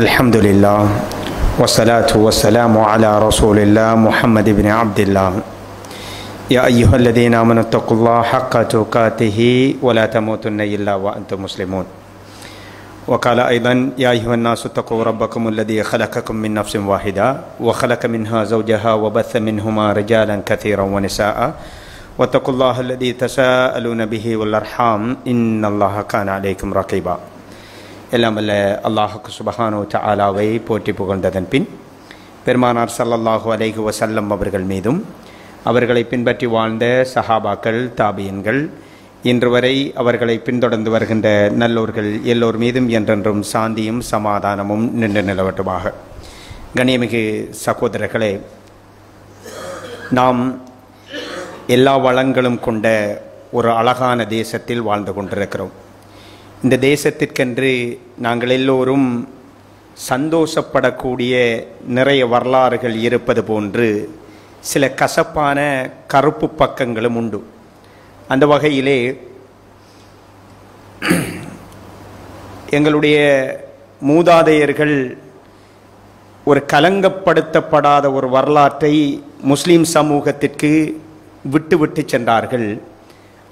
الحمد لله والصلاة والسلام على رسول الله محمد بن عبد الله يا أيها الذين آمنوا اتقوا الله حق تقاته ولا تموتن إلا وأنتم مسلمون وقال أيضا يا أيها الناس اتقوا ربكم الذي خلقكم من نفس واحدة وخلق منها زوجها وبث منهما رجالا كثيرا ونساء واتقوا الله الذي تساءلون به والأرحام إن الله كان عليكم رقيبا எல்லாம் வல்ல அல்லாஹுக்கு சுப்ஹானஹு தஆலாவை போற்றி புகழ்ந்ததன் பின் பெருமானார் ஸல்லல்லாஹு அலைஹி வஸல்லம் அவர்கள் மீதும் அவர்களை பின்பற்றி வாழ்ந்த சஹாபாக்கள் தாபியன்கள் இன்று வரை அவர்களை பின்தொடர்ந்து வருகின்ற நல்லோர்கள் எல்லோர் மீதும் என்றென்றும் சாந்தியும் சமாதானமும் நின்று நிலவட்டுமாக. கண்ணியமிகு சகோதரர்களே, நாம் எல்லா வளங்களும் கொண்ட ஒரு அழகான தேசத்தில் வாழ்ந்து கொண்டிருக்கிறோம். இந்த தேசத்திற்கென்று நாங்கள் எல்லோரும் சந்தோஷப்படக்கூடிய நிறைய வரலாறுகள் இருப்பது போன்று சில கசப்பான கருப்பு பக்கங்களும் உண்டு. அந்த வகையிலே எங்களுடைய மூதாதையர்கள் ஒரு கலங்கப்படுத்தப்படாத ஒரு வரலாற்றை முஸ்லீம் சமூகத்திற்கு விட்டு சென்றார்கள்.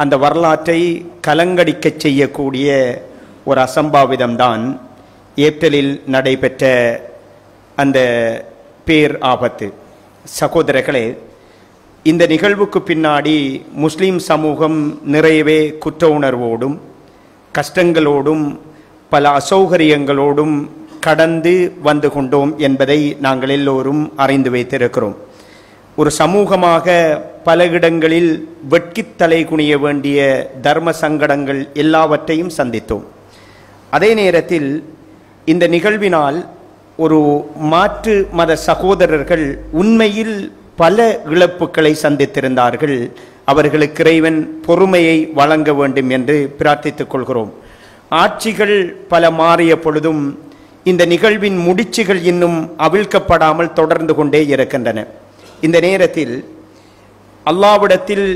அந்த வரலாற்றை கலங்கடிக்க செய்யக்கூடிய ஒரு அசம்பாவிதம்தான் ஏப்ரலில் நடைபெற்ற அந்த பேர் ஆபத்து. சகோதரர்களே, இந்த நிகழ்வுக்கு பின்னாடி முஸ்லீம் சமூகம் நிறையவே குற்ற உணர்வோடும் கஷ்டங்களோடும் பல அசௌகரியங்களோடும் கடந்து வந்து கொண்டோம் என்பதை நாங்கள் எல்லோரும் அறிந்து வைத்திருக்கிறோம். ஒரு சமூகமாக பல இடங்களில் வெட்கித்தலை குனிய வேண்டிய தர்ம சங்கடங்கள் எல்லாவற்றையும் சந்தித்தோம். அதே நேரத்தில் இந்த நிகழ்வினால் ஒரு மாற்று மத சகோதரர்கள் உண்மையில் பல இழப்புகளை சந்தித்திருந்தார்கள். அவர்களுக்கு இறைவன் பொறுமையை வழங்க வேண்டும் என்று பிரார்த்தித்துக் கொள்கிறோம். ஆட்சிகள் பல மாறிய பொழுதும் இந்த நிகழ்வின் முடிச்சுகள் இன்னும் அவிழ்க்கப்படாமல் தொடர்ந்து கொண்டே இருக்கின்றன. இந்த நேரத்தில் அல்லாஹ்விடத்தில்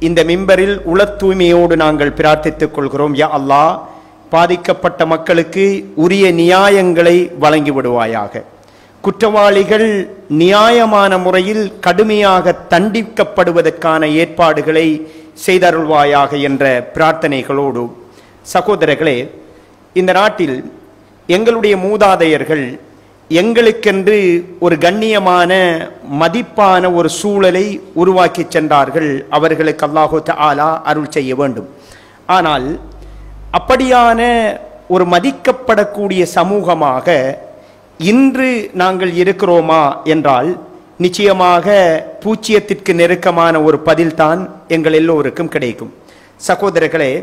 இந்த மிம்பரில் உள தூய்மையோடு நாங்கள் பிரார்த்தித்துக் கொள்கிறோம். யா அல்லாஹ், பாதிக்கப்பட்ட மக்களுக்கு உரிய நியாயங்களை வழங்கி விடுவாயாக. குற்றவாளிகள் நியாயமான முறையில் கடுமையாக தண்டிக்கப்படுவதற்கான ஏற்பாடுகளை செய்தருள்வாயாக என்ற பிரார்த்தனைகளோடு, சகோதரர்களே, இந்த நாட்டில் எங்களுடைய மூதாதையர்கள் எங்களுக்கென்று ஒரு கண்ணியமான மதிப்பான ஒரு சூழலை உருவாக்கி சென்றார்கள். அவர்களுக்கு அல்லாஹு தஆலா அருள் செய்ய வேண்டும். ஆனால் அப்படியான ஒரு மதிக்கப்படக்கூடிய சமூகமாக இன்று நாங்கள் இருக்கிறோமா என்றால் நிச்சயமாக பூச்சியத்திற்கு நெருக்கமான ஒரு பதில்தான் எங்கள் எல்லோருக்கும் கிடைக்கும். சகோதரர்களே,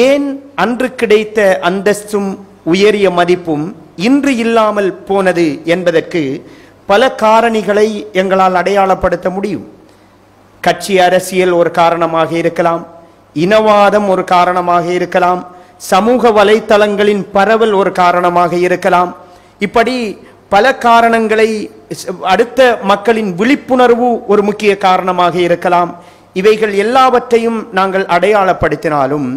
ஏன் அன்று கிடைத்த அந்தஸ்தும் உயரிய மதிப்பும் இன்று இல்லாமல் போனது என்பதற்கு பல காரணிகளை எங்களால் அடையாளப்படுத்த முடியும். கட்சி அரசியல் ஒரு காரணமாக இருக்கலாம், இனவாதம் ஒரு காரணமாக இருக்கலாம், சமூக வலைத்தளங்களின் பரவல் ஒரு காரணமாக இருக்கலாம். இப்படி பல காரணங்களை, அடுத்த மக்களின் விழிப்புணர்வு ஒரு முக்கிய காரணமாக இருக்கலாம். இவைகள் எல்லாவற்றையும் நாங்கள் அடையாளப்படுத்தினாலும்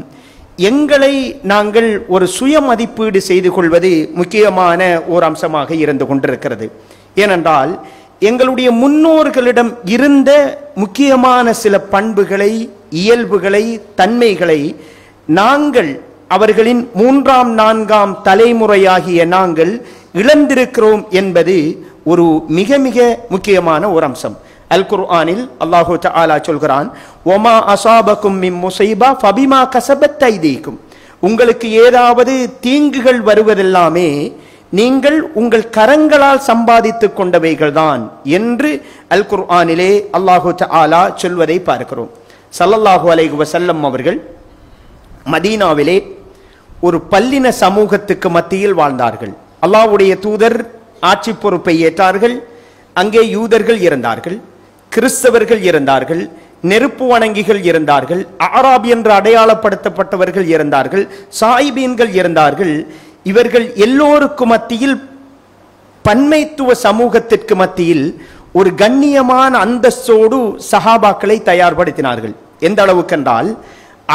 எங்களை நாங்கள் ஒரு சுய மதிப்பீடு செய்து கொள்வது முக்கியமான ஒரு அம்சமாக இருந்து கொண்டிருக்கிறது. ஏனென்றால் எங்களுடைய முன்னோர்களிடம் இருந்த முக்கியமான சில பண்புகளை, இயல்புகளை, தன்மைகளை நாங்கள் அவர்களின் 3ஆம் 4ஆம் தலைமுறையாகிய நாங்கள் இழந்திருக்கிறோம் என்பது ஒரு மிக மிக முக்கியமான ஒரு அம்சம். அல் குர்ஆனில் அல்லாஹு தஆலா சொல்கிறான், ஒமா அசாபக்கும் மின் முஸைபா ஃபபிமா கஸபத் ஐதீக்கும். உங்களுக்கு ஏதாவது தீங்குகள் வருவதெல்லாமே நீங்கள் உங்கள் கரங்களால் சம்பாதித்துக் கொண்டவைகள் தான் என்று அல் குர்ஆனிலே அல்லாஹு தஆலா சொல்வதை பார்க்கிறோம். ஸல்லல்லாஹு அலைஹி வஸல்லம் அவர்கள் மதீனாவிலே ஒரு பல்லின சமூகத்துக்கு மத்தியில் வாழ்ந்தார்கள். அல்லாஹ்வுடைய தூதர் ஆட்சி பொறுப்பை ஏற்றார்கள். அங்கே யூதர்கள் இருந்தார்கள், கிறிஸ்தவர்கள் இருந்தார்கள், நெருப்பு வணங்கிகள் இருந்தார்கள், ஆராபி என்று அடையாளப்படுத்தப்பட்டவர்கள் இருந்தார்கள், சாயிபீன்கள் இருந்தார்கள். இவர்கள் எல்லோருக்கும் மத்தியில், பன்மைத்துவ சமூகத்திற்கு மத்தியில் ஒரு கண்ணியமான அந்தஸ்தோடு சஹாபாக்களை தயார்படுத்தினார்கள். எந்த அளவுக்கு என்றால்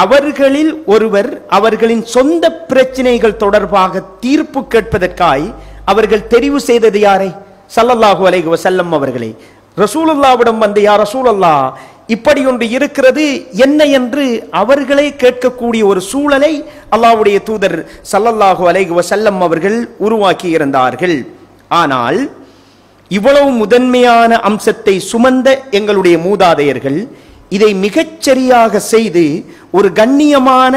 அவர்களில் ஒருவர் அவர்களின் சொந்த பிரச்சனைகள் தொடர்பாக தீர்ப்பு கேட்பதற்காய் அவர்கள் தெரிவு செய்தது யாரை? ஸல்லல்லாஹு அலைஹி வஸல்லம் அவர்களை. ரசூலுல்லாஹ்விடம் வந்து யா ரசூலல்லாஹ், இப்படி ஒன்று இருக்கிறது என்ன என்று அவர்களே கேட்கக்கூடிய ஒரு சூழலை அல்லாஹ்வுடைய தூதர் ஸல்லல்லாஹு அலைஹி வஸல்லம் அவர்கள் உருவாக்கி இருந்தார்கள். ஆனால் இவ்வளவு முதன்மையான அம்சத்தை சுமந்த எங்களுடைய மூதாதையர்கள் இதை மிகச்சரியாக செய்து ஒரு கண்ணியமான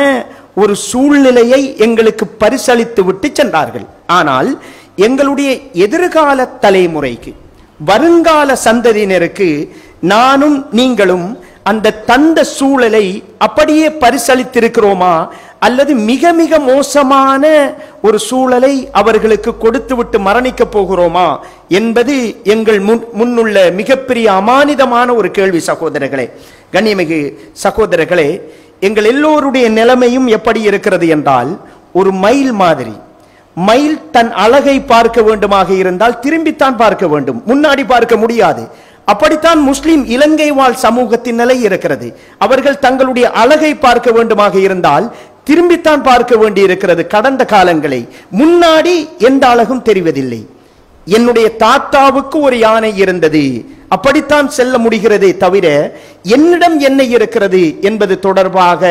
ஒரு சூழ்நிலையை எங்களுக்கு பரிசளித்து விட்டு சென்றார்கள். ஆனால் எங்களுடைய எதிர்கால தலைமுறைக்கு, வருங்கால சந்ததியினருக்கு நானும் நீங்களும் அந்த தந்த சூழலை அப்படியே பரிசளித்திருக்கிறோமா, அல்லது மிக மிக மோசமான ஒரு சூழலை அவர்களுக்கு கொடுத்து விட்டு மரணிக்க போகிறோமா என்பது எங்கள் முன்னுள்ள மிகப்பெரிய அமானிதமான ஒரு கேள்வி. சகோதரர்களே, கண்ணியமிகு சகோதரர்களே, எங்கள் எல்லோருடைய நிலைமையும் எப்படி இருக்கிறது என்றால், ஒரு மயில் மாதிரி. மயில் தன் அழகை பார்க்க வேண்டுமாக இருந்தால் திரும்பித்தான் பார்க்க வேண்டும், முன்னாடி பார்க்க முடியாது. அப்படித்தான் முஸ்லிம் இலங்கை வாழ் சமூகத்தின் நிலை இருக்கிறது. அவர்கள் தங்களுடைய அழகை பார்க்க வேண்டுமாக இருந்தால் திரும்பித்தான் பார்க்க வேண்டி இருக்கிறது. கடந்த காலங்களை முன்னாடி எந்த அழகும் தெரிவதில்லை. என்னுடைய தாத்தாவுக்கு ஒரு யானை இருந்தது, அப்படித்தான் செல்ல முடிகிறதே தவிர என்னிடம் என்ன இருக்கிறது என்பது தொடர்பாக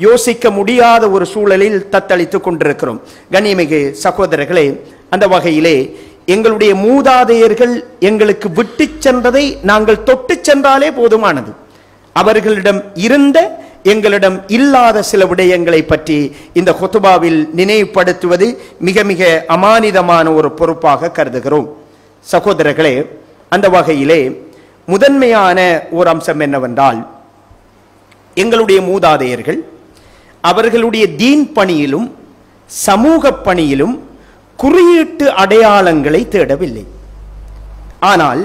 யோசிக்க முடியாத ஒரு சூழலில் தத்தளித்துக் கொண்டிருக்கிறோம். கண்ணியமிகு சகோதரர்களே, அந்த வகையிலே எங்களுடைய மூதாதையர்கள் எங்களுக்கு விட்டு சென்றதை நாங்கள் தொட்டு சென்றாலே போதுமானது. அவர்களிடம் இருந்த எங்களிடம் இல்லாத சில விடயங்களை பற்றி இந்த குத்பாவில் நினைவுபடுத்துவது மிக மிக அமானிதமான ஒரு பொறுப்பாக கருதுகிறோம். சகோதரர்களே, அந்த வகையிலே முதன்மையான ஒரு அம்சம் என்னவென்றால், எங்களுடைய மூதாதையர்கள் அவர்களுடைய தீன் பணியிலும் சமூக பணியிலும் குறியீட்டு அடையாளங்களை தேடவில்லை. ஆனால்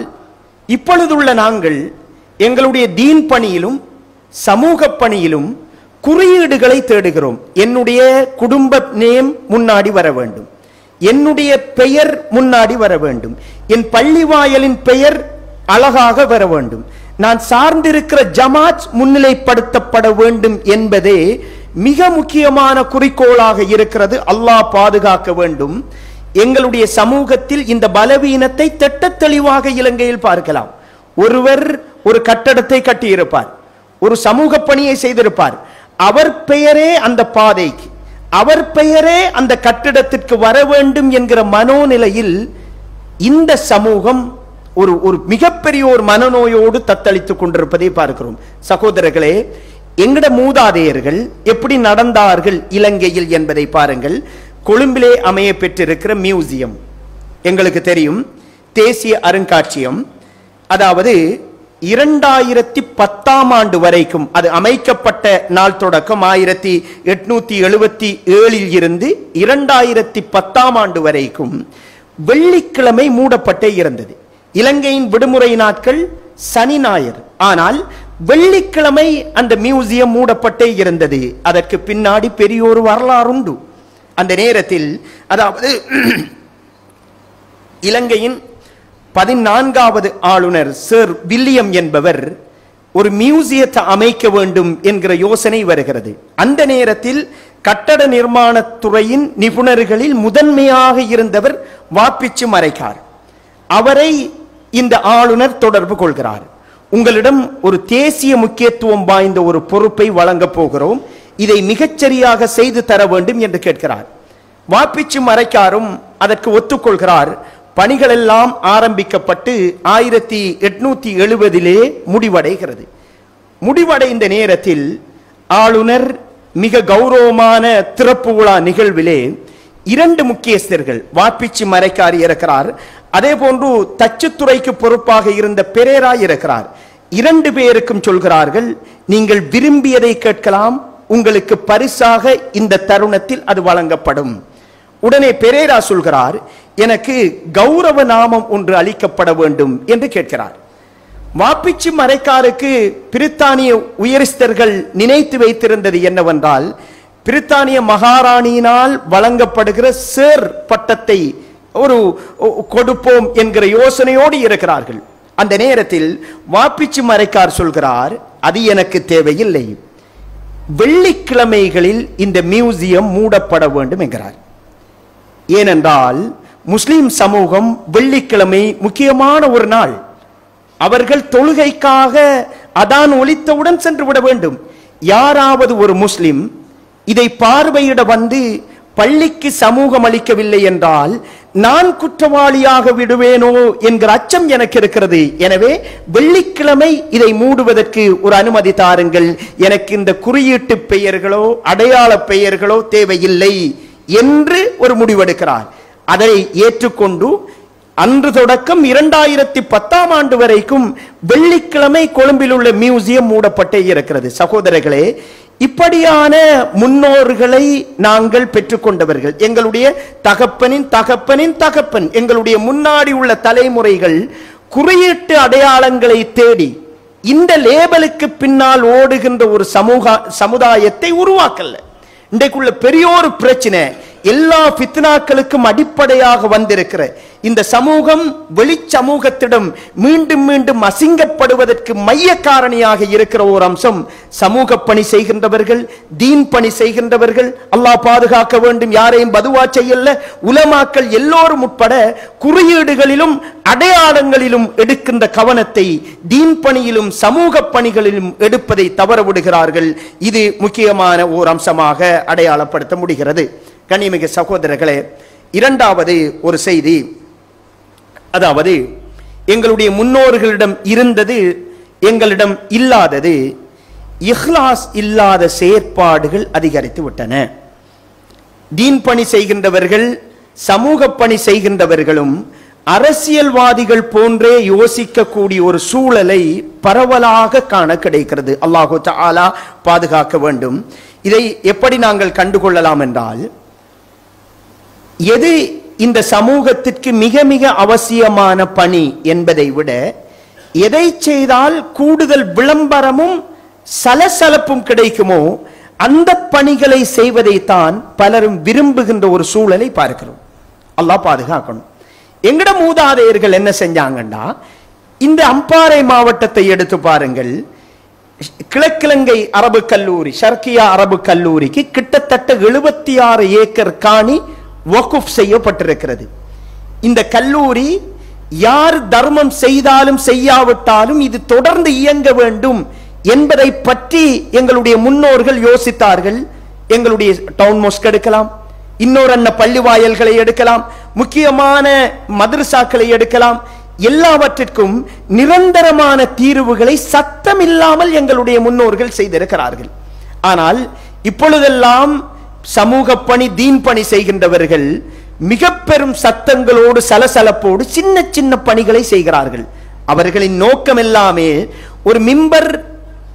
இப்பொழுதுள்ள நாங்கள் எங்களுடைய தீன் பணியிலும் சமூக பணியிலும் குறியீடுகளை தேடுகிறோம். என்னுடைய குடும்ப நேம் முன்னாடி வர வேண்டும், என்னுடைய பெயர் முன்னாடி வர வேண்டும், என் பள்ளிவாயலின் பெயர் அழகாக வர வேண்டும், நான் சார்ந்திருக்கிற ஜமாத் முன்னிலைப்படுத்தப்பட வேண்டும் என்பதே மிக முக்கியமான குறிக்கோளாக இருக்கிறது. அல்லாஹ் பாதுகாக்க வேண்டும். எங்களுடைய சமூகத்தில் இந்த பலவீனத்தை திட்ட தெளிவாக இலங்கையில் பார்க்கலாம். ஒருவர் ஒரு கட்டடத்தை கட்டியிருப்பார், ஒரு சமூக பணியை செய்திருப்பார், அவர் பெயரே அந்த பாதைக்கு, அவர் பெயரே அந்த கட்டிடத்திற்கு வர வேண்டும் என்கிற மனோநிலையில் இந்த சமூகம் ஒரு மிகப்பெரிய ஒரு மனநோயோடு தத்தளித்துக் கொண்டிருப்பதை பார்க்கிறோம். சகோதரர்களே, எங்கட மூதாதையர்கள் எப்படி நடந்தார்கள் இலங்கையில் என்பதை பாருங்கள். கொழும்பிலே அமைய பெற்றிருக்கிற மியூசியம் எங்களுக்கு தெரியும், தேசிய அருங்காட்சியகம். அதாவது 2010ஆம் ஆண்டு வரைக்கும், அது அமைக்கப்பட்ட நாள் தொடக்கம் 1877 இருந்து 2010ஆம் ஆண்டு வரைக்கும் வெள்ளிக்கிழமை மூடப்பட்டே இருந்தது. இலங்கையின் விடுமுறை நாட்கள் சனி ஞாயிறு. ஆனால் வெள்ளிக்கிழமை அந்த மியூசியம் மூடப்பட்டே இருந்தது. அதற்கு பின்னாடி பெரிய ஒரு வரலாறு உண்டு. அந்த நேரத்தில், அதாவது இலங்கையின் 14வது ஆளுநர் சர் வில்லியம் என்பவர் ஒரு மியூசியத்தை அமைக்க வேண்டும் என்கிற யோசனை வருகிறது. அந்த நேரத்தில் கட்டட நிர்மாண துறையின் நிபுணர்களில் முதன்மையாக இருந்தவர் வாப்பிச்சு மரைக்கார். அவரை இந்த ஆளுநர் தொடர்பு கொள்கிறார். உங்களிடம் ஒரு தேசிய முக்கியத்துவம் வாய்ந்த ஒரு பொறுப்பை வழங்கப் போகிறோம், இதை மிகச்சரியாக செய்து தர வேண்டும் என்று கேட்கிறார். வாப்பிச்சு மரைக்காரும் அதற்கு ஒத்துக்கொள்கிறார். பணிகள் எல்லாம் ஆரம்பிக்கப்பட்டு 1870 முடிவடைகிறது. முடிவடைந்த நேரத்தில் ஆளுநர் மிக கௌரவமான திறப்பு விழா நிகழ்விலே 2 முக்கியஸ்தர்கள், வாப்பிச்சு மரைக்கார் இருக்கிறார், அதே போன்று தச்சுத்துறைக்கு பொறுப்பாக இருந்த பெரேரா இருக்கிறார். 2 பேருக்கும் சொல்கிறார்கள், நீங்கள் விரும்பியதை கேட்கலாம், உங்களுக்கு பரிசாக இந்த தருணத்தில் அது வழங்கப்படும். உடனே பெரேரா சொல்கிறார், எனக்கு கௌரவ நாமம் ஒன்று அளிக்கப்பட வேண்டும் என்று கேட்கிறார். வாப்பிச்சு மரைக்காருக்கு பிரித்தானிய உயரிஸ்தர்கள் நினைத்து வைத்திருந்தது என்னவென்றால், பிரித்தானிய மகாராணியினால் வழங்கப்படுகிற சேர் பட்டத்தை ஒரு கொடுப்போம் என்கிற யோசனையோடு இருக்கிறார்கள். அந்த நேரத்தில் வாப்பிச்சு மரைக்கார் சொல்கிறார், அது எனக்கு தேவையில்லை, வெள்ளிக்கிழமைகளில் இந்த மியூசியம் மூடப்பட வேண்டும் என்கிறார். ஏனென்றால் முஸ்லிம் சமூகம் வெள்ளிக்கிழமை முக்கியமான ஒரு நாள். அவர்கள் தொழுகைக்காக அதான் ஒலித்தவுடன் சென்று விட வேண்டும். யாராவது ஒரு முஸ்லிம் இதை பார்வையிட வந்து பள்ளிக்கு சமூகம் அளிக்கவில்லை என்றால் நான் குற்றவாளியாக விடுவேனோ என்கிற அச்சம் எனக்கு இருக்கிறது. எனவே வெள்ளிக்கிழமை இதை மூடுவதற்கு ஒரு அனுமதி தாருங்கள், எனக்கு இந்த குறியீட்டு பெயர்களோ அடையாள பெயர்களோ தேவையில்லை என்று ஒரு முடிவெடுக்கிறார். அதை ஏற்றுக்கொண்டு அன்று தொடக்கம் 2010ஆம் ஆண்டு வரைக்கும் வெள்ளிக்கிழமை கொழும்பில் உள்ள மியூசியம் மூடப்பட்டே இருக்கிறது. சகோதரர்களே, இப்படியான முன்னோர்களை நாங்கள் பெற்றுக்கொண்டவர்கள். எங்களுடைய தகப்பனின் தகப்பனின் தகப்பன், எங்களுடைய முன்னாடி உள்ள தலைமுறைகள் குறியீட்டு அடையாளங்களை தேடி இந்த லேபலுக்கு பின்னால் ஓடுகின்ற ஒரு சமுதாயத்தை உருவாக்கல. இன்றைக்குள்ள பெரிய ஒரு பிரச்சனை, எல்லா ஃபித்னாக்களுக்கும் அடிப்படையாக வந்திருக்கிற இந்த சமூகம் வெளி சமூகத்திடம் மீண்டும் மீண்டும் அசிங்கப்படுவதற்கு மைய காரணியாக இருக்கிற ஒரு அம்சம் சமூக பணி செய்கின்றவர்கள், தீன் பணி செய்கின்றவர்கள். அல்லாஹ் பாதுகாக்க வேண்டும், யாரையும் பதுவா செய்யல. உலமாக்கள் எல்லோரும் உட்பட குறியீடுகளிலும் அடையாளங்களிலும் எடுக்கின்ற கவனத்தை தீன் பணியிலும் சமூக பணிகளிலும் எடுப்பதை தவற விடுகிறார்கள். இது முக்கியமான ஓர் அம்சமாக அடையாளப்படுத்த முடிகிறது. கண்ணியமிகு சகோதரர்களே, இரண்டாவது ஒரு செய்தி, அதாவது எங்களுடைய முன்னோர்களிடம் இருந்தது எங்களிடம் இல்லாதது, இஹ்லாஸ் இல்லாத செயற்பாடுகள் அதிகரித்து விட்டன. தீன் பணி செய்கின்றவர்கள் சமூக பணி செய்கின்றவர்களும் அரசியல்வாதிகள் போன்றே யோசிக்கக்கூடிய ஒரு சூழலை பரவலாக காண கிடைக்கிறது. அல்லாஹு தஆலா பாதுகாக்க வேண்டும். இதை எப்படி நாங்கள் கண்டுகொள்ளலாம் என்றால், எது இந்த சமூகத்திற்கு மிக மிக அவசியமான பணி என்பதை விட எதை செய்தால் கூடுதல் விளம்பரமும் சலசலப்பும் கிடைக்குமோ அந்த பணிகளை செய்வதைத்தான் பலரும் விரும்புகின்ற ஒரு சூழலை பார்க்கிறோம். அல்லாஹ் பாதுகாக்கணும். எங்கட மூதாதையர்கள் என்ன செஞ்சாங்கன்னா, இந்த அம்பாறை மாவட்டத்தை எடுத்து பாருங்கள். கிழக்கிழங்கை அரபு கல்லூரி, ஷர்கியா அரபு கல்லூரிக்கு கிட்டத்தட்ட 76 ஏக்கர் காணி வக்ஃப் செய்யப்பட்டிருக்கிறது. இந்த கல்லூரி யார் தர்மம் செய்தாலும் செய்யாவிட்டாலும் இது தொடர்ந்து இயங்க வேண்டும் என்பதை பற்றி எங்களுடைய முன்னோர்கள் யோசித்தார்கள். எங்களுடைய டவுன் மோஸ்க் எடுக்கலாம், இன்னொரு பள்ளி வாயல்களை எடுக்கலாம், முக்கியமான மதரசாக்களை எடுக்கலாம். எல்லாவற்றிற்கும் நிரந்தரமான தீர்வுகளை சத்தம் இல்லாமல் எங்களுடைய முன்னோர்கள் செய்திருக்கிறார்கள். ஆனால் இப்பொழுதெல்லாம் சமூக பணி தீன் பணி செய்கின்றவர்கள் மிக பெரும் சத்தங்களோடு சலசலப்போடு சின்ன சின்ன பணிகளை செய்கிறார்கள். அவர்களின் நோக்கம் எல்லாமே ஒரு மிம்பர்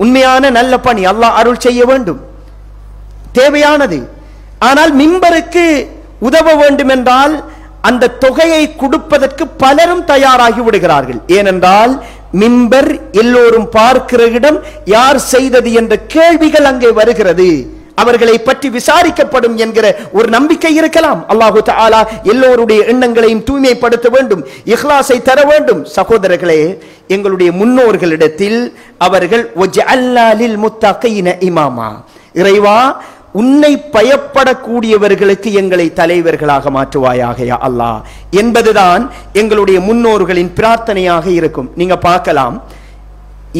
உண்மையான நல்ல பணி, அல்லாஹ் அருள் செய்ய வேண்டும், தேவையானது. ஆனால் மிம்பருக்கு உதவ வேண்டும் என்றால் அந்த தொகையை கொடுப்பதற்கு பலரும் தயாராகி விடுகிறார்கள். ஏனென்றால் மிம்பர் எல்லோரும் பார்க்கிற இடம், யார் செய்தது என்ற கேள்விகள் அங்கே வருகிறது, அவர்களை பற்றி விசாரிக்கப்படும் என்கிற ஒரு நம்பிக்கை இருக்கலாம். அல்லாஹு தஆலா எல்லோருடைய எண்ணங்களையும் தூய்மைப்படுத்த வேண்டும், இஹ்லாஸை தர வேண்டும். சகோதரர்களே, எங்களுடைய முன்னோர்களிடத்தில் அவர்கள் வஜஅல்னா லில் முத்தகீன இமாமா, இறைவா உன்னை பயப்படக்கூடியவர்களுக்கு எங்களை தலைவர்களாக மாற்றுவாயாக யா அல்லாஹ் என்பதுதான் எங்களுடைய முன்னோர்களின் பிரார்த்தனையாக இருக்கும். நீங்க பார்க்கலாம்,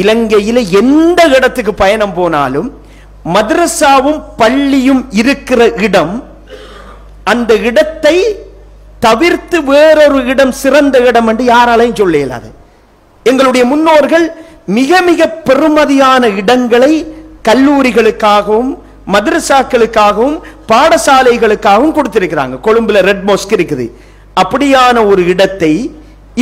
இலங்கையில எந்த இடத்துக்கு பயணம் போனாலும் மதரசாவும் பள்ளியும் இருக்கிற இடம், அந்த இடத்தை தவிர்த்து வேறொரு இடம் சிறந்த இடம் என்று யாராலையும் சொல்ல இயலாது. எங்களுடைய முன்னோர்கள் மிக மிக பெருமதியான இடங்களை கல்லூரிகளுக்காகவும் மதரசாக்களுக்காகவும் பாடசாலைகளுக்காகவும் கொடுத்திருக்கிறாங்க. கொழும்புல ரெட் மோஸ்க் இருக்குது. அப்படியான ஒரு இடத்தை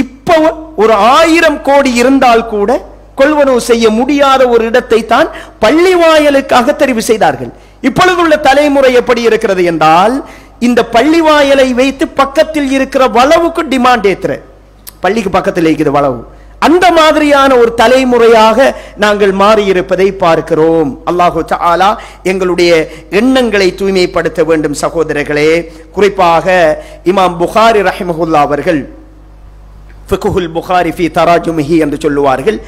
இப்போ ஒரு 1000 கோடி இருந்தால் கூட கொள்வனவு செய்ய முடியாத ஒரு இடத்தை தான் பள்ளி வாயலுக்காக தெரிவு செய்தார்கள். இப்பொழுது உள்ள தலைமுறை எப்படி இருக்கிறது என்றால், இந்த பள்ளி வாயலை வைத்து பக்கத்தில் இருக்கிற வளவுக்கு டிமாண்ட் ஏத்துற, பள்ளிக்கு பக்கத்தில் இருக்கிற வளவு, அந்த மாதிரியான ஒரு தலைமுறையாக நாங்கள் மாறி இருப்பதை பார்க்கிறோம். அல்லாஹு தஆலா எங்களுடைய எண்ணங்களை தூய்மைப்படுத்த வேண்டும். சகோதரர்களே, குறிப்பாக இமாம் புகாரி ரஹிமஹுல்லாஹ் அவர்கள் ஃபிக்ஹுல் புகாரி ஃபி தராஜுமிஹி என்று சொல்லுவார்கள்.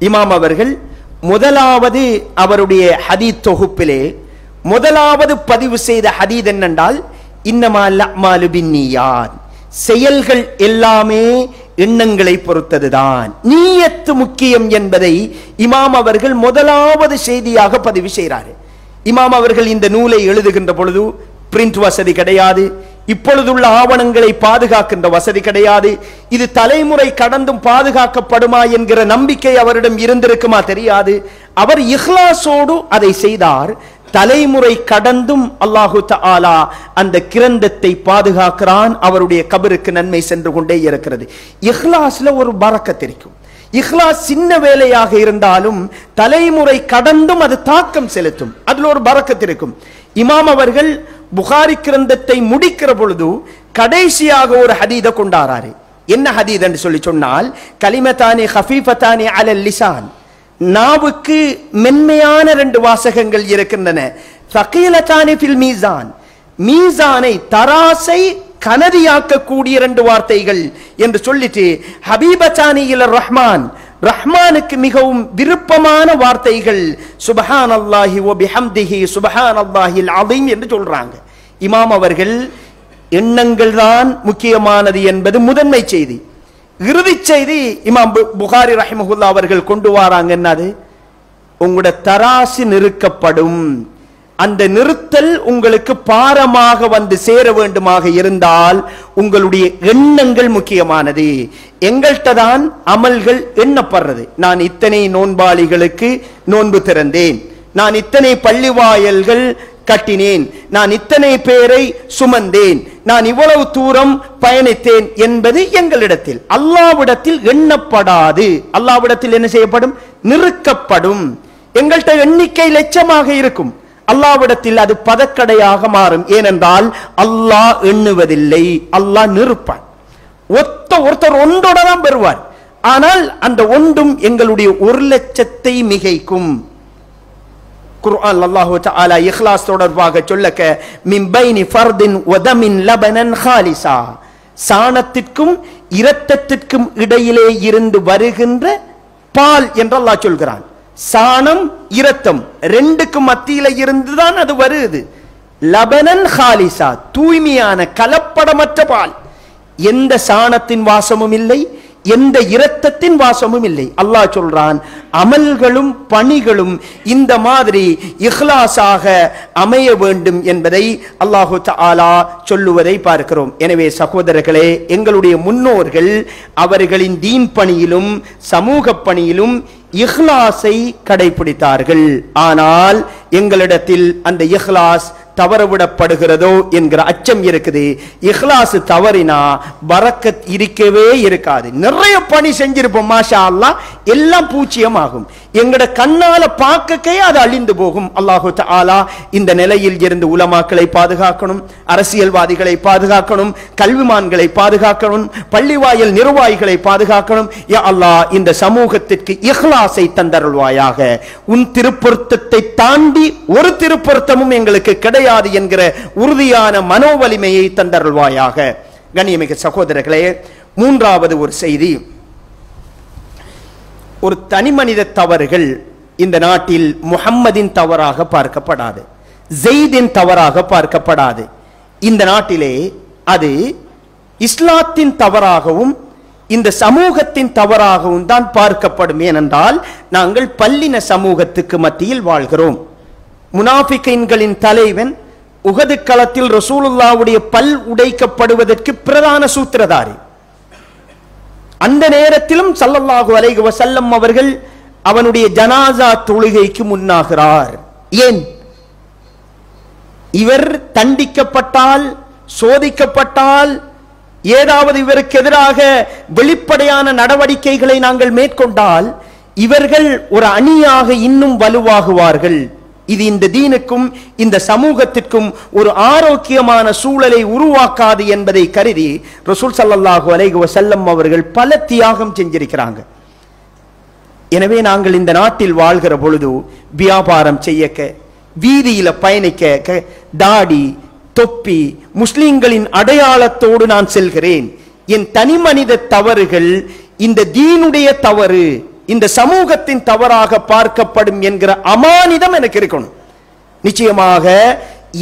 இமாம் அவர்கள் முதலாவது அவருடைய ஹதீத் தொகுப்பிலே முதலாவது பதிவு செய்த ஹதீத் என்னென்றால், இன்னமா அல் அமாலு பின்னியாத், செயல்கள் எல்லாமே எண்ணங்களை பொறுத்ததுதான். நீயத்து முக்கியம் என்பதை இமாம் அவர்கள் முதலாவது செய்தியாக பதிவு செய்கிறார். இமாம் அவர்கள் இந்த நூலை எழுதுகின்ற பொழுது பிரிண்ட் வசதி கிடையாது, இப்பொழுதுள்ள ஆவணங்களை பாதுகாக்கின்ற வசதி கிடையாது. இது தலைமுறை கடந்தும் பாதுகாக்கப்படுமா என்கிற நம்பிக்கை அவரிடம் இருந்திருக்குமா தெரியாது. அவர் இஹ்லாஸோடு அதை செய்தார். தலைமுறை கடந்தும் அல்லாஹு தஆலா அந்த கிரந்தத்தை பாதுகாக்கிறான். அவருடைய கபருக்கு நன்மை சென்று கொண்டே இருக்கிறது. இஹ்லாஸ்ல ஒரு பரக்கத் இருக்கும். இஹ்லாஸ் சின்ன வேலையாக இருந்தாலும் தலைமுறை கடந்தும் அது தாக்கம் செலுத்தும். அதுல ஒரு பரக்கத் இருக்கும். இமாம் அவர்கள் புகாரி கிரந்தத்தை முடிக்கிற பொழுது கடைசியாக ஒரு ஹதீத கொண்டாராரு. என்ன ஹதீத் என்று சொல்லி சொன்னால், கலிமத்தானி ஹஃபீஃபத்தானி அலல் லிசான், நாவுக்கு மென்மையான 2 வாசகங்கள் இருக்கின்றன. ஸகீலத்தானி ஃபில் மீசான், மீசானை தராசை கனதியாக்கக்கூடிய 2 வார்த்தைகள் என்று சொல்லிட்டு, ஹபீபத்தானி இலர் ரஹ்மான், ரஹ்மானுக்கு மிகவும் விருப்பமான வார்த்தைகள் சுப்ஹானல்லாஹி வ பிஹம்திஹி சுப்ஹானல்லாஹில் அஸீம் என்று சொல்றாங்க. இமாம் அவர்கள் எண்ணங்கள் தான் முக்கியமானது என்பது முதன்மை செய்தி. இறுதி செய்தி இமாம் புகாரி ரஹிமஹுல்லா அவர்கள் கொண்டு வராங்க. என்னது? உங்களோட தராசு நிறுக்கப்படும். அந்த நிறுத்தல் உங்களுக்கு பாரமாக வந்து சேர வேண்டுமாக இருந்தால் உங்களுடைய எண்ணங்கள் முக்கியமானது. எங்கள்கிட்ட தான் அமல்கள் எண்ணப்படுறது. நான் இத்தனை நோன்பாளிகளுக்கு நோன்பு திறந்தேன், நான் இத்தனை பள்ளிவாயல்கள் கட்டினேன், நான் இத்தனை பேரை சுமந்தேன், நான் இவ்வளவு தூரம் பயணித்தேன் என்பது எங்களிடத்தில். அல்லாஹ்விடத்தில் எண்ணப்படாது. அல்லாஹ்விடத்தில் என்ன செய்யப்படும்? நிறுக்கப்படும். எங்கள்கிட்ட எண்ணிக்கை லட்சமாக இருக்கும், அல்லாஹ்விடத்தில் அது பதக்கடையாக மாறும். ஏனென்றால் அல்லாஹ் எண்ணுவதில்லை, அல்லாஹ் நிறுப்பான். ஒருத்தர் ஒன்றோட தான் பெறுவார். ஆனால் அந்த ஒன்றும் எங்களுடைய 1,00,000 மிகைக்கும். குர்ஆன் அல்லாஹு தஆலா இக்லாஸ் தொடர்பாக சொல்லக்க, மின் பைனி ஃபர்தின் வ தமின் லபனன் ஹாலிஸா, சாணத்திற்கும் இரத்தத்திற்கும் இடையிலே இருந்து வருகின்ற பால் என்று அல்லாஹ் சொல்கிறான். சாணம் இரத்தம் 2க்கும் மத்தியில இருந்துதான் அது வருது. லபனன் ஹாலிஸா, தூய்மையான கலப்படமற்ற பால். எந்த சாணத்தின் வாசமும் இல்லை, எந்த இரத்தத்தின் வாசமும் இல்லை. அல்லாஹ் சொல்றான், அமல்களும் பணிகளும் இந்த மாதிரி இஹ்லாஸாக அமைய வேண்டும் என்பதை அல்லாஹு தஆலா சொல்லுவதை பார்க்கிறோம். எனவே சகோதரர்களே, எங்களுடைய முன்னோர்கள் அவர்களின் தீன் பணியிலும் சமூக பணியிலும் இஹ்லாஸை கடைபிடித்தார்கள். ஆனால் எங்களிடத்தில் அந்த இஹ்லாஸ் தவறவிடப்படுகிறதோ என்கிற அச்சம் இருக்குது. இஹ்லாஸ் தவறினா பரக்கத் இருக்கவே இருக்காது. நிறைய பணி செஞ்சிருப்போம், மாஷா அல்லாஹ், எல்லாம் பூச்சியம் ஆகும். எங்கட கண்ணால பார்க்கவே அது அழிந்து போகும். அல்லாஹு தஆலா இந்த நிலையில் இருந்து உலமாக்களை பாதுகாக்கணும், அரசியல்வாதிகளை பாதுகாக்கணும், கல்விமான்களை பாதுகாக்கணும், பள்ளிவாயல் நிர்வாகிகளை பாதுகாக்கணும். யா அல்லாஹ், இந்த சமூகத்திற்கு இஹ்லாஸை தந்தருள்வாயாக. உன் திருப்பொருத்தத்தை தாண்டி ஒரு திருப்பொருத்தமும் எங்களுக்கு கிடையாது என்கிற உறுதியான மனோவலிமையை தந்தருள்வாயாக. கண்ணியமிக்க சகோதரர்களே, 3வது ஒரு செய்தி. ஒரு தனி மனித தவறுகள் இந்த நாட்டில் முஹம்மதின் தவறாக பார்க்கப்படாது, ஜெயிதின் தவறாக பார்க்கப்படாது. இந்த நாட்டிலே அது இஸ்லாத்தின் தவறாகவும் இந்த சமூகத்தின் தவறாகவும் தான் பார்க்கப்படும். ஏனென்றால் நாங்கள் பல்லின சமூகத்துக்கு மத்தியில் வாழ்கிறோம். முனாஃபிகீன்களின் தலைவன் உஹது களத்தில் ரசூலுல்லாஹ்வுடைய பல் உடைக்கப்படுவதற்கு பிரதான சூத்திரதாரி. அந்த நேரத்திலும் ஸல்லல்லாஹு அலைஹி வஸல்லம் அவர்கள் அவனுடைய ஜனாசா தொழுகைக்கு முன்னாகிறார். ஏன்? இவர் தண்டிக்கப்பட்டால், சோதிக்கப்பட்டால், ஏதாவது இவருக்கு எதிராக வெளிப்படையான நடவடிக்கைகளை நாங்கள் மேற்கொண்டால் இவர்கள் ஒரு அணியாக இன்னும் வலுவாகுவார்கள். இது இந்த தீனுக்கும் இந்த சமூகத்திற்கும் ஒரு ஆரோக்கியமான சூழலை உருவாக்காது என்பதை கருதி ரசூல் ஸல்லல்லாஹு அலைஹி வஸல்லம் அவர்கள் பல தியாகம் செஞ்சிருக்கிறாங்க. எனவே நாங்கள் இந்த நாட்டில் வாழ்கிற பொழுது வியாபாரம் செய்யக்க, வீதியில பயணிக்க, தாடி தொப்பி முஸ்லிம்களின் அடையாளத்தோடு நான் செல்கிறேன். என் தனி மனித தவறுகள் இந்த தீனுடைய தவறு, இந்த சமூகத்தின் தவறாக பார்க்கப்படும் என்கிற அமானிதம் எனக்கு இருக்கணும். நிச்சயமாக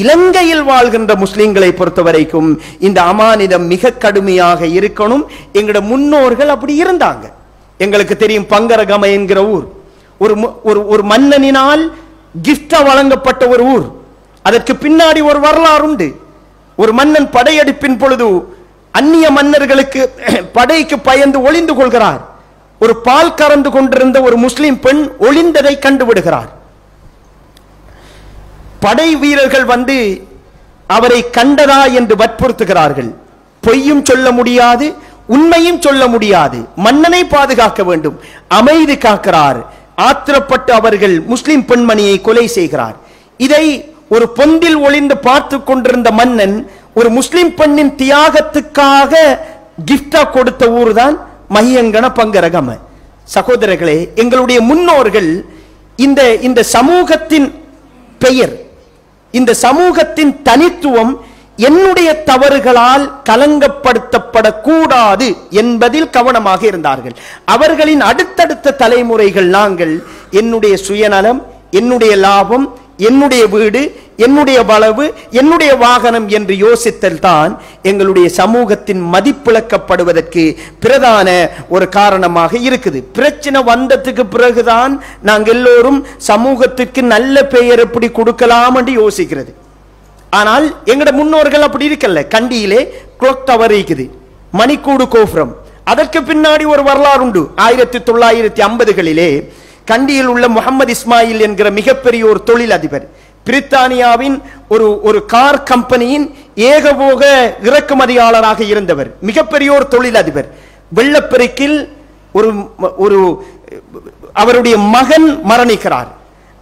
இலங்கையில் வாழ்கின்ற முஸ்லிம்களை பொறுத்தவரைக்கும் இந்த அமானிதம் மிக கடுமையாக இருக்கணும். எங்கட முன்னோர்கள் அப்படி இருந்தாங்க. எங்களுக்கு தெரியும் பங்கரகம என்கிற ஊர் ஒரு மன்னனினால் கிஃப்டா வழங்கப்பட்ட ஒரு ஊர். அதற்கு பின்னாடி ஒரு வரலாறு உண்டு. ஒரு மன்னன் படையெடுப்பின் பொழுது அந்நிய மன்னர்களுக்கு படைக்கு பயந்து ஒளிந்து கொள்கிறார். ஒரு பால் கறந்து கொண்டிருந்த ஒரு முஸ்லிம் பெண் ஒளிந்ததை கண்டுவிடுகிறார். படை வீரர்கள் வந்து அவரை கண்டதா என்று வற்புறுத்துகிறார்கள். பொய்யும் சொல்ல முடியாது, உண்மையும் சொல்ல முடியாது. மன்னனை பாதுகாக்க வேண்டும். அமைதி காக்கிறார். ஆத்திரப்பட்டு அவர்கள் முஸ்லிம் பெண்மணியை கொலை செய்கிறார். இதை ஒரு பொந்தில் ஒளிந்து பார்த்து கொண்டிருந்த மன்னன் ஒரு முஸ்லிம் பெண்ணின் தியாகத்துக்காக கிஃப்டா கொடுத்த ஊர் தான் மஹியங்கன பங்கரகம. சகோதரர்களே, எங்களுடைய முன்னோர்கள் இந்த சமூகத்தின் பெயர், இந்த சமூகத்தின் தனித்துவம் என்னுடைய தவறுகளால் கலங்கப்படுத்தப்படக்கூடாது என்பதில் கவனமாக இருந்தார்கள். அவர்களின் அடுத்தடுத்த தலைமுறைகள் நாங்கள் என்னுடைய சுயநலம், என்னுடைய லாபம், என்னுடைய வீடு, என்னுடைய வளவு, என்னுடைய வாகனம் என்று யோசித்தல் தான் எங்களுடைய சமூகத்தின் மதிப்பிழக்கப்படுவதற்கு பிரதான ஒரு காரணமாக இருக்குது. பிரச்சனை வந்ததுக்கு பிறகுதான் நாங்கள் எல்லோரும் சமூகத்துக்கு நல்ல பெயர் எப்படி கொடுக்கலாம் என்று யோசிக்கிறது. ஆனால் எங்கட முன்னோர்கள் அப்படி இருக்கல்ல. கண்டியிலே கிளாக் டவர் இருக்குது, மணிக்கூடு கோபுரம். அதற்கு பின்னாடி ஒரு வரலாறு உண்டு. 1950களிலே கண்டியில் உள்ள முகமது இஸ்மாயில் என்கிற மிகப்பெரிய ஒரு தொழில் அதிபர், பிரித்தானியாவின் ஒரு கார் கம்பெனியின் ஏகபோக இறக்குமதியாளராக இருந்தவர், மிகப்பெரிய ஒரு தொழில் அதிபர். வெள்ளப்பெருக்கில் அவருடைய மகன் மரணிக்கிறார்.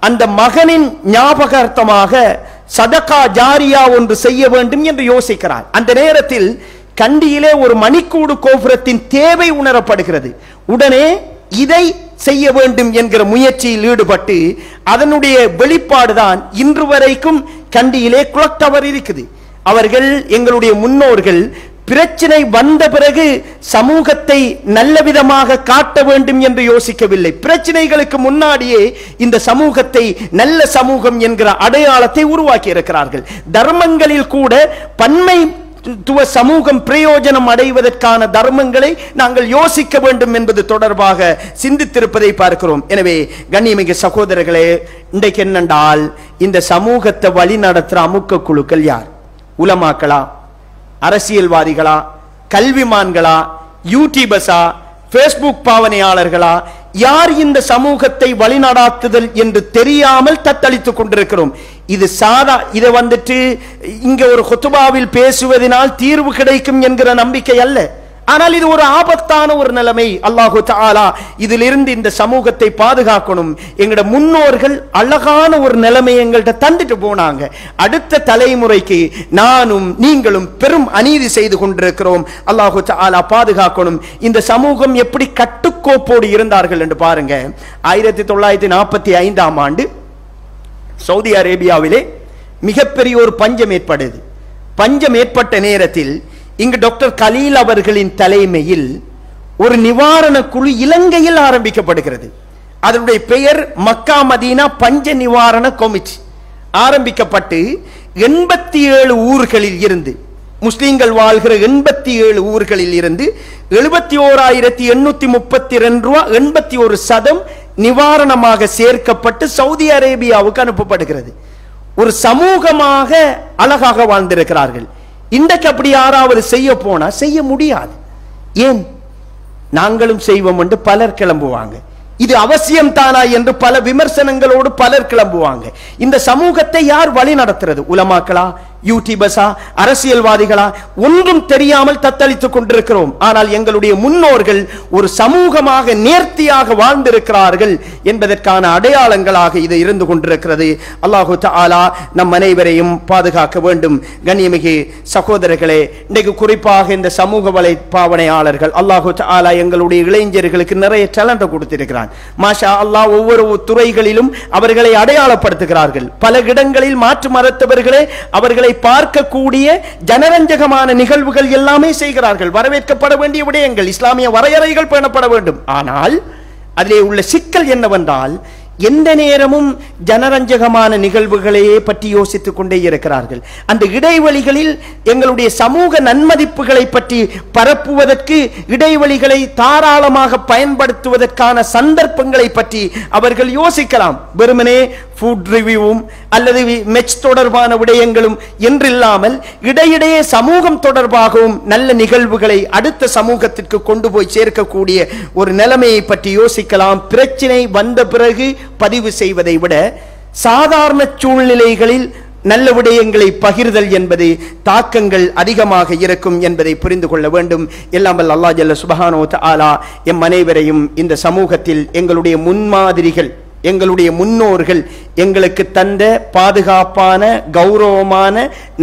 அந்த மகனின் ஞாபகார்த்தமாக சதகா ஜாரியா ஒன்று செய்ய வேண்டும் என்று யோசிக்கிறார். அந்த நேரத்தில் கண்டியிலே ஒரு மணிக்கூடு கோபுரத்தின் தேவை உணரப்படுகிறது. உடனே இதை செய்ய வேண்டும் என்கிற முயற்சியில் ஈடுபட்டு அதனுடைய வெளிப்பாடுதான் இன்று வரைக்கும் கண்டியிலே கிளாக் டவர் இருக்குது. அவர்கள், எங்களுடைய முன்னோர்கள், பிரச்சனை வந்த பிறகு சமூகத்தை நல்ல விதமாக காட்ட வேண்டும் என்று யோசிக்கவில்லை. பிரச்சனைகளுக்கு முன்னாடியே இந்த சமூகத்தை நல்ல சமூகம் என்கிற அடையாளத்தை உருவாக்கி இருக்கிறார்கள். தர்மங்களில் கூட பன்மை சமூகம் பிரயோஜனம் அடைவதற்கான தர்மங்களை நாங்கள் யோசிக்க வேண்டும் என்பது தொடர்பாக சிந்தித்திருப்பதை பார்க்கிறோம். எனவே கண்ணியமிகு சகோதரர்களே, இன்றைக்கு என்னென்றால் இந்த சமூகத்தை வழி நடத்துற அமுக்க குழுக்கள் யார்? உலமாக்களா, அரசியல்வாதிகளா, கல்விமான்களா, யூடியூபர்ஸா, பேஸ்புக் பாவனையாளர்களா? யார் இந்த சமூகத்தை வழிநடாத்துதல் என்று தெரியாமல் தத்தளித்துக் கொண்டிருக்கிறோம். இது இதை வந்துட்டு இங்க ஒரு குத்துபாவில் பேசுவதனால் தீர்வு கிடைக்கும் என்கிற நம்பிக்கை அல்ல. ஆனால் இது ஒரு ஆபத்தான ஒரு நிலைமை. அல்லாஹு தஆலா இதிலிருந்து இந்த சமூகத்தை பாதுகாக்கணும். எங்கட முன்னோர்கள் அழகான ஒரு நிலைமையை எங்கள்கிட்ட தந்துட்டு போனாங்க. அடுத்த தலைமுறைக்கு நானும் நீங்களும் பெரும் அநீதி செய்து கொண்டிருக்கிறோம். அல்லாஹு தஆலா பாதுகாக்கணும். இந்த சமூகம் எப்படி கட்டுக்கோப்போடு இருந்தார்கள் என்று பாருங்க. 1945ஆம் ஆண்டு சவுதி அரேபியாவிலே மிகப்பெரிய ஒரு பஞ்சம் ஏற்பட்டது. பஞ்சம் ஏற்பட்ட நேரத்தில் இங்கு டாக்டர் கலீல் அவர்களின் தலைமையில் ஒரு நிவாரண குழு இலங்கையில் ஆரம்பிக்கப்படுகிறது. அதனுடைய பெயர் மக்கா மதீனா பஞ்ச நிவாரண கமிட்டி. ஆரம்பிக்கப்பட்டு 87 ஊர்களில் இருந்து, முஸ்லிம்கள் வாழ்கிற 87 ஊர்களில் இருந்து 71,832 ரூபா 81% நிவாரணமாக சேர்க்கப்பட்டு சவுதி அரேபியாவுக்கு அனுப்பப்படுகிறது. ஒரு சமூகமாக அழகாக வாழ்ந்திருக்கிறார்கள். இன்றைக்கு அப்படி யாராவது செய்ய போனா செய்ய முடியாது. ஏன்? நாங்களும் செய்வோம் என்று பலர் கிளம்புவாங்க. இது அவசியம் தானா என்று பல விமர்சனங்களோடு பலர் கிளம்புவாங்க. இந்த சமூகத்தை யார் வழி நடத்துறது? உலமாக்களா, யூடியூபர்ஸா, அரசியல்வாதிகளா? ஒன்றும் தெரியாமல் தத்தளித்துக் கொண்டிருக்கிறோம். ஆனால் எங்களுடைய முன்னோர்கள் ஒரு சமூகமாக நேர்த்தியாக வாழ்ந்திருக்கிறார்கள் என்பதற்கான அடையாளங்களாக இது இருந்து கொண்டிருக்கிறது. அல்லாஹு தஆலா நம் அனைவரையும் பாதுகாக்க வேண்டும். கண்ணியமிகு சகோதரர்களே, இன்றைக்கு குறிப்பாக இந்த சமூக வலை பாவனையாளர்கள், அல்லாஹு தஆலா எங்களுடைய இளைஞர்களுக்கு நிறைய டேலண்ட் கொடுத்திருக்கிறான். மாஷா அல்லாஹ், ஒவ்வொரு துறைகளிலும் அவர்களை அடையாளப்படுத்துகிறார்கள். பல இடங்களில் மாற்று மதத்தவர்களே அவர்களை பார்க்கக்கூடிய ஜனரஞ்சகமான நிகழ்வுகள் எல்லாமே செய்கிறார்கள். வரவேற்கப்பட வேண்டிய விடயங்கள், இஸ்லாமிய வரையறைகள் பேணப்பட வேண்டும். ஆனால் அதிலே உள்ள சிக்கல் என்னவென்றால், எந்த நேரமும் ஜனரஞ்சகமான நிகழ்வுகளையே பற்றி யோசித்துக் கொண்டே இருக்கிறார்கள். அந்த இடைவெளிகளில் எங்களுடைய சமூக நன்மதிப்புகளை பற்றி பரப்புவதற்கு இடைவெளிகளை தாராளமாக பயன்படுத்துவதற்கான சந்தர்ப்பங்களை பற்றி அவர்கள் யோசிக்கலாம். வெறுமனே ஃபுட் ரிவ்யூவும் அல்லது மெச் தொடர்பான விடயங்களும் என்றில்லாமல் இடையிடையே சமூகம் தொடர்பாகவும் நல்ல நிகழ்வுகளை அடுத்த சமூகத்திற்கு கொண்டு போய் சேர்க்கக்கூடிய ஒரு நிலைமையை பற்றி யோசிக்கலாம். பிரச்சனை வந்த பிறகு பதிவு செய்வதை விட சாதாரண சூழ்நிலைகளில் நல்ல விடயங்களை பகிர்தல் என்பது தாக்கங்கள் அதிகமாக இருக்கும் என்பதை புரிந்து கொள்ள வேண்டும். எல்லாம் வல்ல அல்லாஹ் ஜல்ல சுப்ஹானஹு வ தஆலா எம் அனைவரையும் இந்த சமூகத்தில் எங்களுடைய முன்மாதிரிகள், எங்களுடைய முன்னோர்கள் எங்களுக்கு தந்த பாதுகாப்பான கௌரவமான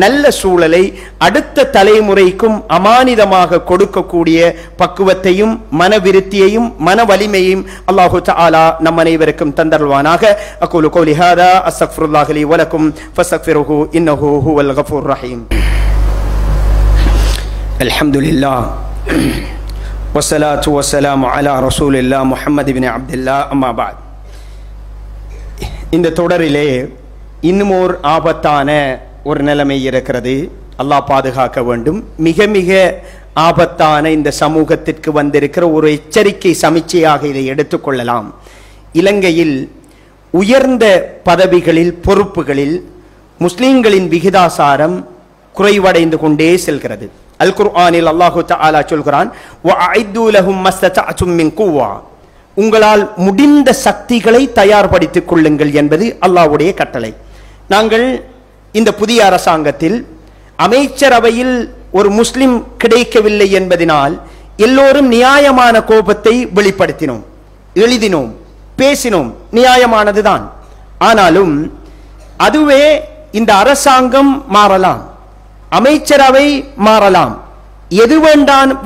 நல்ல சூழலை அடுத்த தலைமுறைக்கும் அமானிதமாக கொடுக்கக்கூடிய பக்குவத்தையும் மனவிருத்தியையும் மன வலிமையையும் அல்லாஹு தஆலா நம் அனைவருக்கும் தந்தருள்வானாக. அகூலு கௌலி ஹாதா அஸ்தக்ஃபிருல்லாஹ் லி வ லக்கும் ஃபஸ்தக்ஃபிருஹு இன்னஹு ஹுவல் கஃபூர் ரஹீம். அல்ஹம்துலில்லாஹ் வஸ்ஸலாத்து வஸ்ஸலாமு அலா ரசூலில்லாஹ் முஹம்மது இப்னு அப்துல்லாஹ் அம்மா பஅத். இந்த தொடரிலே இன்னும் ஒரு ஆபத்தான ஒரு நிலைமை இருக்கிறது. அல்லாஹ் பாதுகாக்க வேண்டும். மிக மிக ஆபத்தான இந்த சமூகத்திற்கு வந்திருக்கிற ஒரு எச்சரிக்கை சமிச்சையாக இதை எடுத்துக்கொள்ளலாம். இலங்கையில் உயர்ந்த பதவிகளில் பொறுப்புகளில் முஸ்லிம்களின் விகிதாசாரம் குறைவடைந்து கொண்டே செல்கிறது. அல் குர்ஆனில் அல்லாஹு தஆலா சொல்கிறான், வஅஇது லஹும் மஸ்ததஅதும் மின் குவ்வா, உங்களால் முடிந்த சக்திகளை தயார்படுத்திக் கொள்ளுங்கள் என்பது அல்லாஹ்வுடைய கட்டளை. நாங்கள் இந்த புதிய அரசாங்கத்தில் அமைச்சரவையில் ஒரு முஸ்லிம் கிடைக்கவில்லை என்பதனால் எல்லோரும் நியாயமான கோபத்தை வெளிப்படுத்தினோம், எழுதினோம், பேசினோம். நியாயமானதுதான். ஆனாலும் அதுவே இந்த அரசாங்கம் மாறலாம், அமைச்சரவை மாறலாம், எது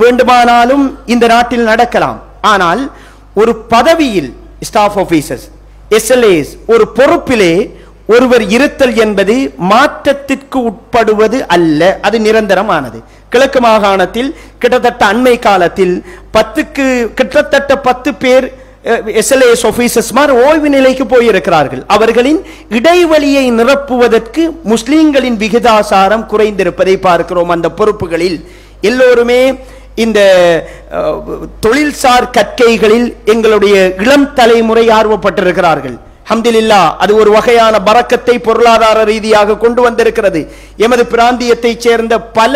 வேண்டுமானாலும் இந்த நாட்டில் நடக்கலாம். ஆனால் ஒரு பதவியில் ஸ்டாஃப் ஆபீசர்ஸ், எஸ்எல்ஏஸ், ஒரு பொறுப்பிலே ஒருவர் இருத்தல் என்பது மாற்றத்திற்கு உட்படுவது அல்ல, அது நிரந்தரமானது. கிழக்கு மாகாணத்தில் கிட்டத்தட்ட அண்மை காலத்தில் கிட்டத்தட்ட 10 பேர் எஸ்எல்ஏஎஸ் ஆபீசர்ஸ் ஓய்வு நிலைக்கு போயிருக்கிறார்கள். அவர்களின் இடைவெளியை நிரப்புவதற்கு முஸ்லிம்களின் விகிதாசாரம் குறைந்திருப்பதை பார்க்கிறோம். அந்த பொறுப்புகளில் எல்லோருமே இந்த தொழில்சார் கற்கைகளில் எங்களுடைய இளம் தலைமுறை ஆர்வப்பட்டிருக்கிறார்கள். அல்ஹம்துலில்லாஹ், அது ஒரு வகையான பரக்கத்தை பொருளாதார ரீதியாக கொண்டு வந்திருக்கிறது. எமது பிராந்தியத்தைச் சேர்ந்த பல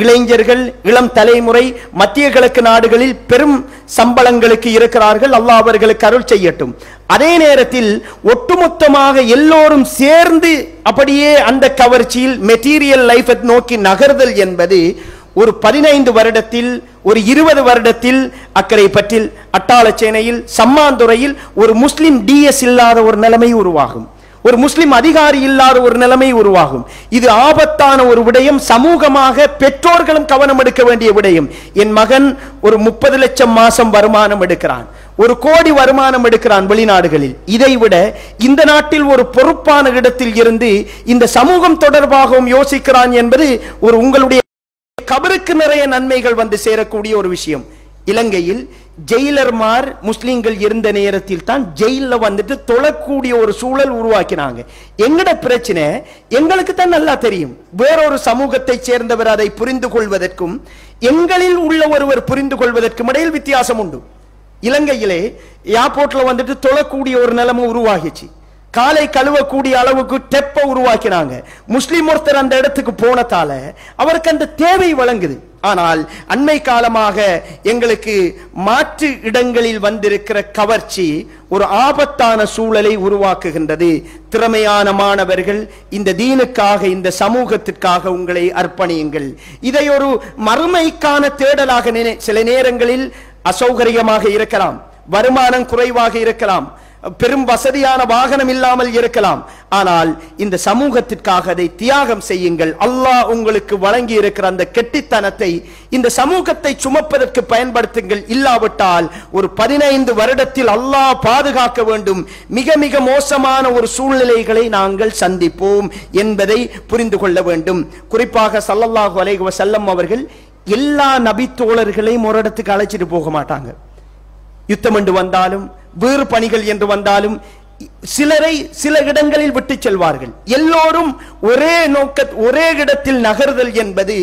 இளைஞர்கள், இளம் தலைமுறை மத்திய கிழக்கு நாடுகளில் பெரும் சம்பளங்களுக்கு இருக்கிறார்கள். அல்லாஹ் அவர்களுக்கு அருள் செய்யட்டும். அதே நேரத்தில் ஒட்டுமொத்தமாக எல்லோரும் சேர்ந்து அப்படியே அந்த கவர்ச்சியில் மெட்டீரியல் லைஃபை நோக்கி நகர்தல் என்பது ஒரு 15 வருடத்தில், ஒரு 20 வருடத்தில் அக்கரைப்பற்றில், அட்டாளச்சேனையில், சம்மாந்துறையில் ஒரு முஸ்லிம் டிஎஸ் இல்லாத ஒரு நிலைமை உருவாகும், ஒரு முஸ்லிம் அதிகாரி இல்லாத ஒரு நிலைமை உருவாகும். இது ஆபத்தான ஒரு விடயம். சமூகமாக பெற்றோர்களும் கவனம் எடுக்க வேண்டிய விடயம். என் மகன் ஒரு 30 லட்சம் மாசம் வருமானம் எடுக்கிறான், 1 கோடி வருமானம் எடுக்கிறான் வெளிநாடுகளில். இதைவிட இந்த நாட்டில் ஒரு பொறுப்பான இடத்தில் இருந்து இந்த சமூகம் தொடர்பாகவும் யோசிக்கிறான் என்பது ஒரு உங்களுடைய கபருக்கு நிறைய நன்மைகள் வந்து சேரக்கூடிய ஒரு விஷயம். இலங்கையில் ஜெயிலர்மார் முஸ்லிம்கள் இருந்த நேரத்தில் தான் ஜெயில வந்துட்டு தொழக்கூடிய ஒரு சூழல் உருவாக்கினாங்க. எங்கட பிரச்சனை எங்களுக்கு தான் நல்லா தெரியும். வேறொரு சமூகத்தை சேர்ந்தவர் அதை புரிந்து கொள்வதற்கும் எங்களில் உள்ள ஒருவர் புரிந்து கொள்வதற்கும் இடையில் வித்தியாசம் உண்டு. இலங்கையிலே ஏர்போர்ட்ல வந்துட்டு தொழக்கூடிய ஒரு நிலைமை உருவாகிச்சு. காலை கழுவக்கூடிய அளவுக்கு டெப்ப உருவாக்கினாங்க. முஸ்லிம் ஒருத்தர் அந்த இடத்துக்கு போனதால அவருக்கு அந்த தேவை வழங்குது. ஆனால் அண்மை காலமாக எங்களுக்கு மாற்று இடங்களில் வந்திருக்கிற கவர்ச்சி ஒரு ஆபத்தான சூழலை உருவாக்குகின்றது. திறமையான மாணவர்கள் இந்த தீனுக்காக, இந்த சமூகத்திற்காக உங்களை அர்ப்பணியுங்கள். இதை ஒரு மறுமைக்கான தேடலாக சில நேரங்களில் அசௌகரியமாக இருக்கலாம், வருமானம் குறைவாக இருக்கலாம், பெரும் வசதியான வாகனம் இல்லாமல் இருக்கலாம். ஆனால் இந்த சமூகத்திற்காக அதை தியாகம் செய்யுங்கள். அல்லாஹ் உங்களுக்கு வழங்கி இருக்கிற அந்த கெட்டித்தனத்தை இந்த சமூகத்தை சுமப்பதற்கு பயன்படுத்துங்கள். இல்லாவிட்டால் ஒரு 15 வருடத்தில் அல்லாஹ் பாதுகாக்க வேண்டும், மிக மிக மோசமான ஒரு சூழ்நிலைகளை நாங்கள் சந்திப்போம் என்பதை புரிந்து கொள்ள வேண்டும். குறிப்பாக ஸல்லல்லாஹு அலைஹி வஸல்லம் அவர்கள் எல்லா நபி தோழர்களையும் ஒரு இடத்துக்கு அழைச்சிட்டு போக மாட்டாங்க. யுத்தம் என்று வந்தாலும், வேறு பணிகள் என்று வந்தாலும் சிலரை சில இடங்களில் விட்டு செல்வார்கள். எல்லோரும் ஒரே இடத்தில் நகர்தல் என்பது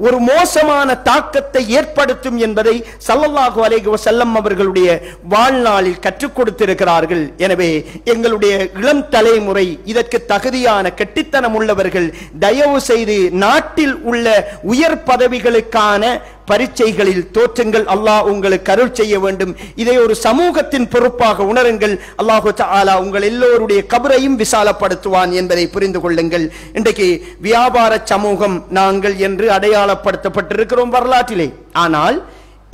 ஒரு மோசமான தாக்கத்தை ஏற்படுத்தும் என்பதை ஸல்லல்லாஹு அலைஹி வஸல்லம் அவர்களுடைய வாழ்நாளில் கற்றுக் கொடுத்திருக்கிறார்கள். எனவே எங்களுடைய இளம் தலைமுறை இதற்கு தகுதியான கெட்டித்தனம் உள்ளவர்கள் தயவு செய்து நாட்டில் உள்ள உயர் பதவிகளுக்கான பரீட்சைகளில் தோற்றுங்கள். அல்லாஹ் உங்களுக்கு அருள் செய்ய வேண்டும். இதை ஒரு சமூகத்தின் பொறுப்பாக உணருங்கள். அல்லாஹு தஆலா உங்கள் எல்லோருடைய கபரையும் விசாலப்படுத்துவான் என்பதை புரிந்து கொள்ளுங்கள். இன்றைக்கு வியாபார சமூகம் நாங்கள் என்று அடையாளப்படுத்தப்பட்டிருக்கிறோம் வரலாற்றிலே. ஆனால்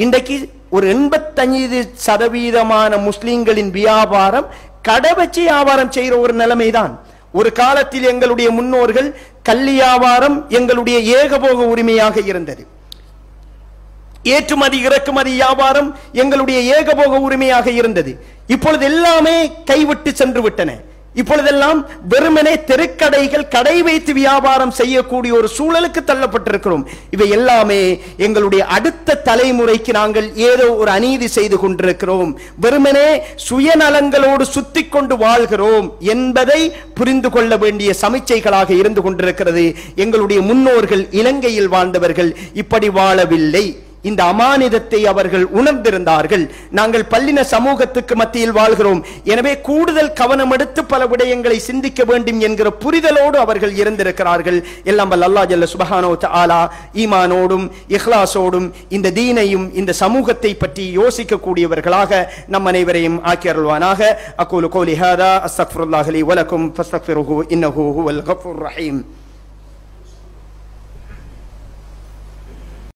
இன்றைக்கு ஒரு 85% முஸ்லிம்களின் வியாபாரம் கடை வச்சு வியாபாரம் செய்கிற ஒரு நிலைமைதான். ஒரு காலத்தில் எங்களுடைய முன்னோர்கள் கள்ளி வியாபாரம் எங்களுடைய ஏகபோக உரிமையாக இருந்தது. ஏற்றுமதி இறக்குமதி வியாபாரம் எங்களுடைய ஏகபோக உரிமையாக இருந்தது. இப்பொழுது எல்லாமே கைவிட்டு சென்று விட்டன. இப்பொழுதெல்லாம் வெறுமனே தெருக்கடைகள் கடை வைத்து வியாபாரம் செய்யக்கூடிய ஒரு சூழலுக்கு தள்ளப்பட்டிருக்கிறோம். இவை எல்லாமே எங்களுடைய அடுத்த தலைமுறைக்கு நாங்கள் ஏதோ ஒரு அநீதி செய்து கொண்டிருக்கிறோம். வெறுமனே சுயநலங்களோடு சுத்தி கொண்டு வாழ்கிறோம் என்பதை புரிந்து கொள்ள வேண்டிய சமிச்சைகளாக இருந்து கொண்டிருக்கிறது. எங்களுடைய முன்னோர்கள் இலங்கையில் வாழ்ந்தவர்கள் இப்படி வாழவில்லை. இந்த அமானிதத்தை அவர்கள் உணர்ந்திருந்தார்கள். நாங்கள் பல்லின சமூகத்துக்கு மத்தியில் வாழ்கிறோம். எனவே கூடுதல் கவனம் எடுத்து பல விடயங்களை சிந்திக்க வேண்டும் என்கிற புரிதலோடு அவர்கள் இருந்திருக்கிறார்கள். எல்லாம் வல்ல அல்லாஹ் ஜல்ல சுப்ஹானஹு வ தஆலா ஈமானோடும் இஹ்லாஸோடும் இந்த தீனையும் இந்த சமூகத்தை பற்றி யோசிக்க கூடியவர்களாக நம் அனைவரையும் ஆக்கி அருள்வானாக. அகூலு கௌலி ஹாதா அஸ்தக்ஃபிருல்லாஹ் லி வ லக்கும் ஃபஸ்தக்ஃபிருஹு இன்னஹு ஹுவல் கஃபூர் ரஹீம்.